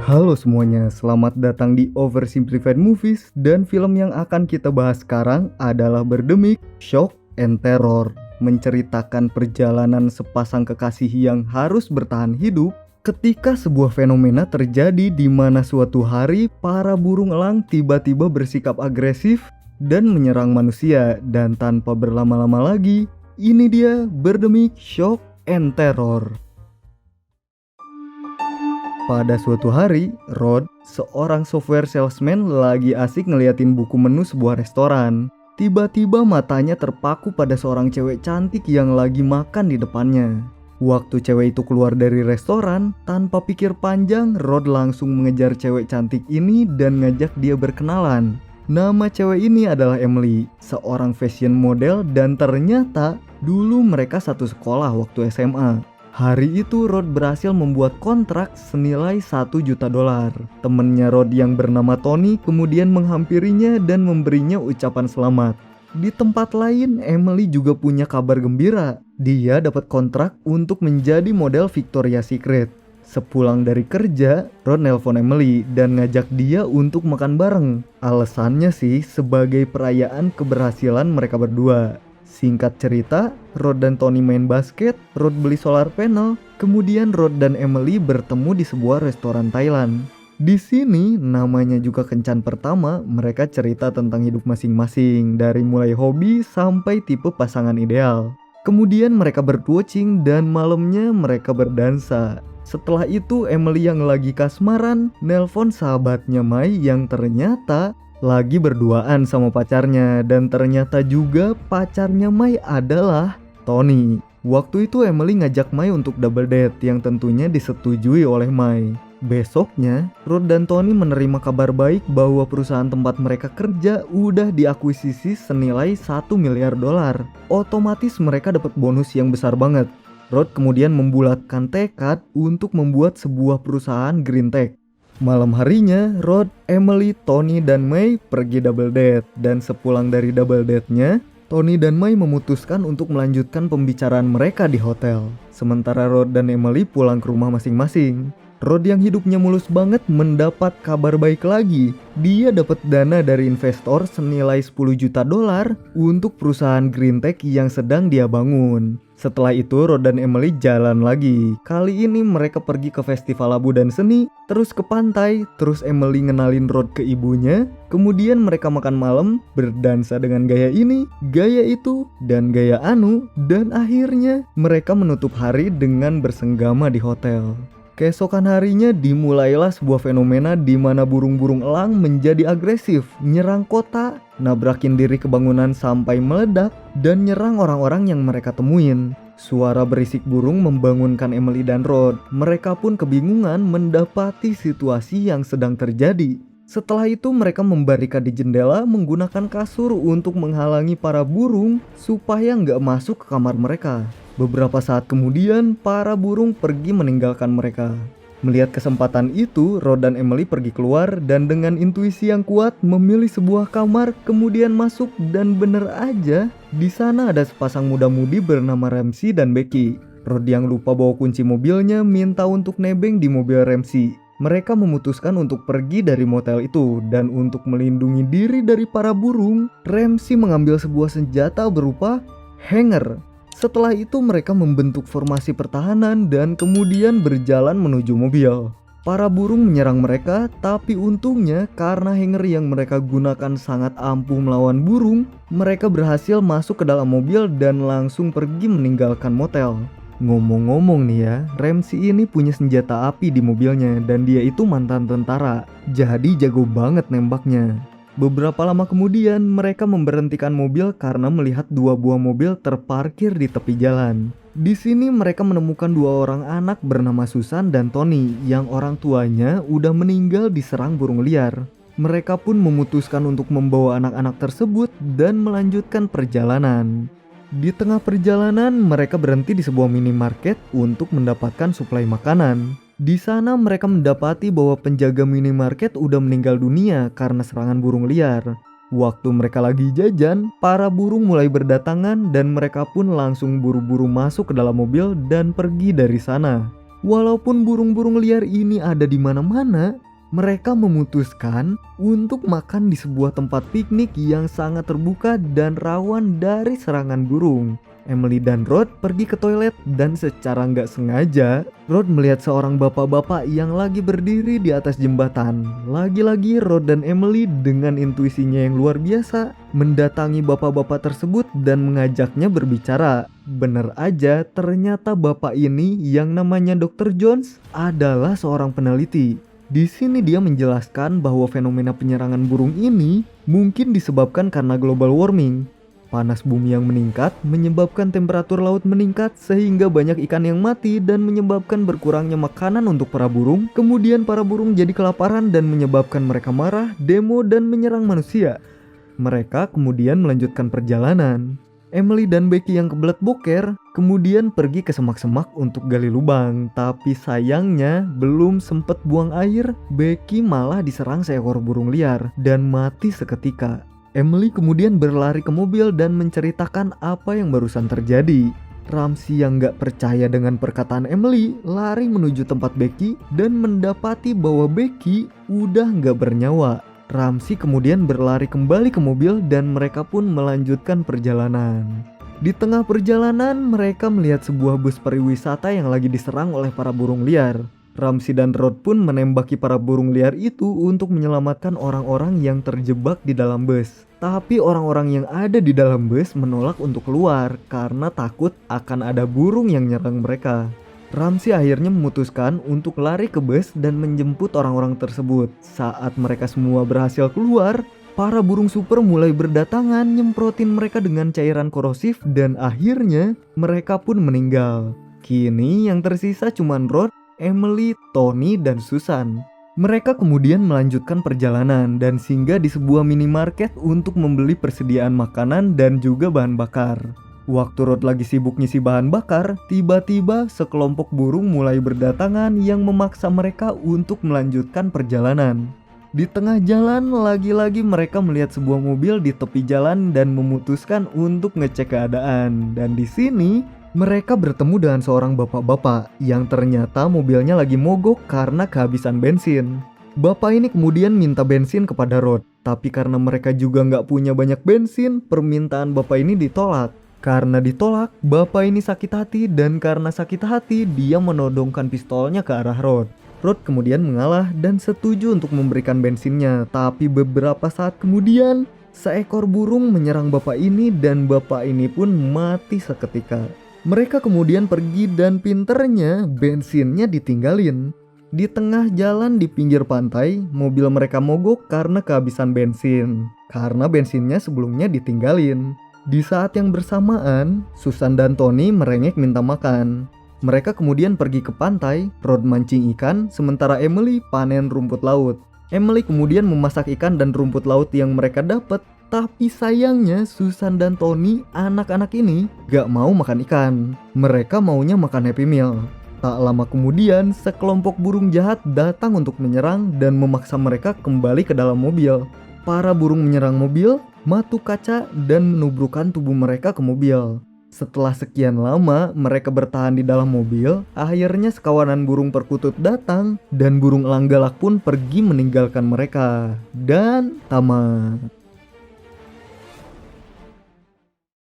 Halo semuanya, selamat datang di Oversimplified Movies. Dan film yang akan kita bahas sekarang adalah Birdemic, Shock and Terror, menceritakan perjalanan sepasang kekasih yang harus bertahan hidup ketika sebuah fenomena terjadi di mana suatu hari para burung elang tiba-tiba bersikap agresif dan menyerang manusia. Dan tanpa berlama-lama lagi, ini dia Birdemic, Shock and Terror. Pada suatu hari, Rod, seorang software salesman, lagi asik ngeliatin buku menu sebuah restoran. Tiba-tiba matanya terpaku pada seorang cewek cantik yang lagi makan di depannya. Waktu cewek itu keluar dari restoran, tanpa pikir panjang, Rod langsung mengejar cewek cantik ini dan ngajak dia berkenalan. Nama cewek ini adalah Emily, seorang fashion model, dan ternyata dulu mereka satu sekolah waktu SMA. Hari itu Rod berhasil membuat kontrak senilai $1 juta. Temennya Rod yang bernama Tony kemudian menghampirinya dan memberinya ucapan selamat. Di tempat lain, Emily juga punya kabar gembira. Dia dapat kontrak untuk menjadi model Victoria's Secret. Sepulang dari kerja, Rod nelpon Emily dan ngajak dia untuk makan bareng. Alasannya sih sebagai perayaan keberhasilan mereka berdua. Singkat cerita, Rod dan Tony main basket, Rod beli solar panel, kemudian Rod dan Emily bertemu di sebuah restoran Thailand. Di sini namanya juga kencan pertama, mereka cerita tentang hidup masing-masing, dari mulai hobi sampai tipe pasangan ideal. Kemudian mereka bertwatching dan malamnya mereka berdansa. Setelah itu Emily yang lagi kasmaran nelpon sahabatnya Mai yang ternyata lagi berduaan sama pacarnya, dan ternyata juga pacarnya Mai adalah Tony. Waktu itu Emily ngajak Mai untuk double date yang tentunya disetujui oleh Mai. Besoknya, Rod dan Tony menerima kabar baik bahwa perusahaan tempat mereka kerja udah diakuisisi senilai $1 miliar. Otomatis mereka dapat bonus yang besar banget. Rod kemudian membulatkan tekad untuk membuat sebuah perusahaan green tech. Malam harinya, Rod, Emily, Tony, dan Mai pergi double date. Dan sepulang dari double date-nya, Tony dan Mai memutuskan untuk melanjutkan pembicaraan mereka di hotel. Sementara Rod dan Emily pulang ke rumah masing-masing. Rod yang hidupnya mulus banget mendapat kabar baik lagi. Dia dapat dana dari investor senilai $10 juta untuk perusahaan green tech yang sedang dia bangun. Setelah itu Rod dan Emily jalan lagi. Kali ini mereka pergi ke festival labu dan seni, terus ke pantai, terus Emily ngenalin Rod ke ibunya. Kemudian mereka makan malam, berdansa dengan gaya ini, gaya itu, dan gaya anu. Dan akhirnya mereka menutup hari dengan bersenggama di hotel. Keesokan harinya dimulailah sebuah fenomena di mana burung-burung elang menjadi agresif, nyerang kota, nabrakin diri ke bangunan sampai meledak, dan nyerang orang-orang yang mereka temuin. Suara berisik burung membangunkan Emily dan Rod. Mereka pun kebingungan mendapati situasi yang sedang terjadi. Setelah itu mereka membarikade jendela menggunakan kasur untuk menghalangi para burung supaya nggak masuk ke kamar mereka. Beberapa saat kemudian, para burung pergi meninggalkan mereka. Melihat kesempatan itu, Rod dan Emily pergi keluar dan dengan intuisi yang kuat memilih sebuah kamar, kemudian masuk, dan bener aja di sana ada sepasang muda-mudi bernama Ramsey dan Becky. Rod yang lupa bawa kunci mobilnya minta untuk nebeng di mobil Ramsey. Mereka memutuskan untuk pergi dari motel itu, dan untuk melindungi diri dari para burung, Ramsey mengambil sebuah senjata berupa hanger. Setelah itu mereka membentuk formasi pertahanan dan kemudian berjalan menuju mobil. Para burung menyerang mereka, tapi untungnya karena hanger yang mereka gunakan sangat ampuh melawan burung, mereka berhasil masuk ke dalam mobil dan langsung pergi meninggalkan motel. Ngomong-ngomong nih ya, Ramsey ini punya senjata api di mobilnya dan dia itu mantan tentara, jadi jago banget nembaknya. Beberapa lama kemudian mereka memberhentikan mobil karena melihat dua buah mobil terparkir di tepi jalan. Di sini mereka menemukan dua orang anak bernama Susan dan Tony yang orang tuanya udah meninggal diserang burung liar. Mereka pun memutuskan untuk membawa anak-anak tersebut dan melanjutkan perjalanan. Di tengah perjalanan mereka berhenti di sebuah minimarket untuk mendapatkan suplai makanan. Di sana mereka mendapati bahwa penjaga minimarket udah meninggal dunia karena serangan burung liar. Waktu mereka lagi jajan, para burung mulai berdatangan dan mereka pun langsung buru-buru masuk ke dalam mobil dan pergi dari sana. Walaupun burung-burung liar ini ada di mana-mana, mereka memutuskan untuk makan di sebuah tempat piknik yang sangat terbuka dan rawan dari serangan burung. Emily dan Rod pergi ke toilet dan secara nggak sengaja, Rod melihat seorang bapak-bapak yang lagi berdiri di atas jembatan. Lagi-lagi Rod dan Emily dengan intuisinya yang luar biasa mendatangi bapak-bapak tersebut dan mengajaknya berbicara. Bener aja, ternyata bapak ini yang namanya Dr. Jones adalah seorang peneliti. Di sini dia menjelaskan bahwa fenomena penyerangan burung ini mungkin disebabkan karena global warming. Panas bumi yang meningkat menyebabkan temperatur laut meningkat sehingga banyak ikan yang mati dan menyebabkan berkurangnya makanan untuk para burung. Kemudian para burung jadi kelaparan dan menyebabkan mereka marah, demo dan menyerang manusia. Mereka kemudian melanjutkan perjalanan. Emily dan Becky yang kebelet boker kemudian pergi ke semak-semak untuk gali lubang. Tapi sayangnya belum sempat buang air, Becky malah diserang seekor burung liar dan mati seketika. Emily kemudian berlari ke mobil dan menceritakan apa yang barusan terjadi. Ramsey yang gak percaya dengan perkataan Emily lari menuju tempat Becky dan mendapati bahwa Becky udah gak bernyawa. Ramsey kemudian berlari kembali ke mobil dan mereka pun melanjutkan perjalanan. Di tengah perjalanan mereka melihat sebuah bus pariwisata yang lagi diserang oleh para burung liar. Ramsey dan Rod pun menembaki para burung liar itu untuk menyelamatkan orang-orang yang terjebak di dalam bus. Tapi orang-orang yang ada di dalam bus menolak untuk keluar karena takut akan ada burung yang nyerang mereka. Ramsey akhirnya memutuskan untuk lari ke bus dan menjemput orang-orang tersebut. Saat mereka semua berhasil keluar, para burung super mulai berdatangan nyemprotin mereka dengan cairan korosif dan akhirnya mereka pun meninggal. Kini yang tersisa cuma Rod, Emily, Tony, dan Susan. Mereka kemudian melanjutkan perjalanan dan singgah di sebuah minimarket untuk membeli persediaan makanan dan juga bahan bakar. Waktu Rod lagi sibuk ngisi bahan bakar, tiba-tiba sekelompok burung mulai berdatangan yang memaksa mereka untuk melanjutkan perjalanan. Di tengah jalan, lagi-lagi mereka melihat sebuah mobil di tepi jalan dan memutuskan untuk ngecek keadaan. Dan di sini mereka bertemu dengan seorang bapak-bapak yang ternyata mobilnya lagi mogok karena kehabisan bensin. Bapak ini kemudian minta bensin kepada Rod, tapi karena mereka juga nggak punya banyak bensin, permintaan bapak ini ditolak. Karena ditolak, bapak ini sakit hati dan karena sakit hati dia menodongkan pistolnya ke arah Rod. Rod kemudian mengalah dan setuju untuk memberikan bensinnya, tapi beberapa saat kemudian seekor burung menyerang bapak ini dan bapak ini pun mati seketika. Mereka kemudian pergi dan pinternya bensinnya ditinggalin. Di tengah jalan di pinggir pantai, mobil mereka mogok karena kehabisan bensin. Karena bensinnya sebelumnya ditinggalin. Di saat yang bersamaan, Susan dan Tony merengek minta makan. Mereka kemudian pergi ke pantai, Rod mancing ikan, sementara Emily panen rumput laut. Emily kemudian memasak ikan dan rumput laut yang mereka dapat. Tapi sayangnya Susan dan Tony, anak-anak ini gak mau makan ikan. Mereka maunya makan Happy Meal. Tak lama kemudian sekelompok burung jahat datang untuk menyerang dan memaksa mereka kembali ke dalam mobil. Para burung menyerang mobil, matu kaca dan menubrukkan tubuh mereka ke mobil. Setelah sekian lama mereka bertahan di dalam mobil, akhirnya sekawanan burung perkutut datang dan burung elang galak pun pergi meninggalkan mereka. Dan tamat.